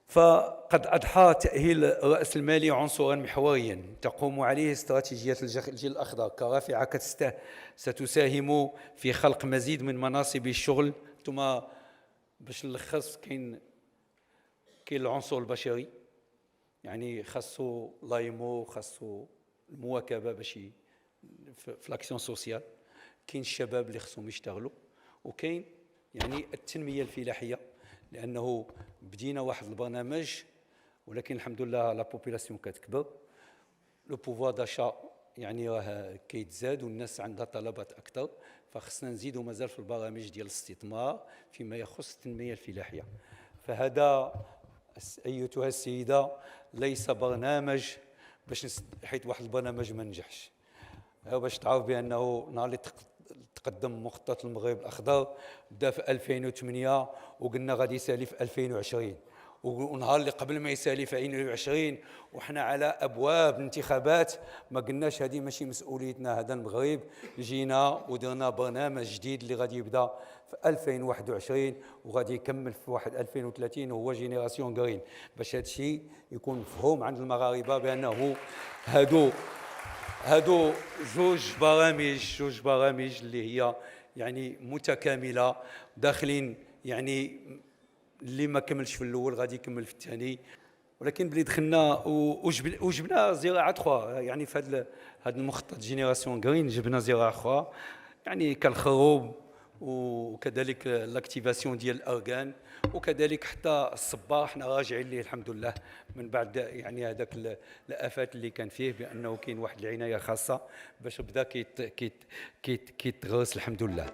فقد أضحى تأهيل الرأس المالي عنصرا محوريا تقوم عليه استراتيجية الجيل الأخضر كرافعة ستساهم في خلق مزيد من مناصب الشغل. ثم باش نلخص، كاين العنصر البشري، يعني خاصو لايمو، خاصو المواكبة باش في لاكسيون سوسيال. كاين الشباب اللي خصهم يشتغلوا، وكاين يعني التنمية الفلاحية، لأنه بدينا واحد البرنامج ولكن الحمد لله لا بوبولاسيون كتكبر، لو بوفوار داشا يعني راه كيتزاد والناس عندها طلبات أكثر، فخصنا نزيدوا مازال في البرامج ديال الاستثمار فيما يخص التنمية الفلاحية. فهذا أيتها السيدة ليس برنامج باش حيت واحد البرنامج ما نجحش، باش تعرف بأنه نهار اللي تقدم مخطط المغرب الأخضر بدا في 2008 وقلنا غادي يسالي في 2020، ونهار اللي قبل ما يسالي في 2020 وحنا على أبواب الانتخابات ما قلناش هذه ماشي مسؤوليتنا، هذا المغرب. جينا ودرنا برنامج جديد اللي غادي يبدا في 2021 وغادي يكمل في واحد 2030، هو جينيراسيون غرين، باش هذا الشيء يكون مفهوم عند المغاربه بانه هادو جوج برامج اللي هي يعني متكامله داخلين، يعني اللي ما كملش في الاول غادي يكمل في الثاني. ولكن بلي دخلنا وجبنا زراعات اخرى، يعني في هذا المخطط جينيراسيون غرين جبنا زراعه اخرى، يعني كالخروب وكذلك لاكتيفاسيون ديال الارغان، وكذلك حتى الصبار حنا راجعين ليه الحمد لله من بعد يعني هذاك الافات اللي كان فيه، بانه كاين واحد العنايه خاصه باش بدا كيتغرس الحمد لله.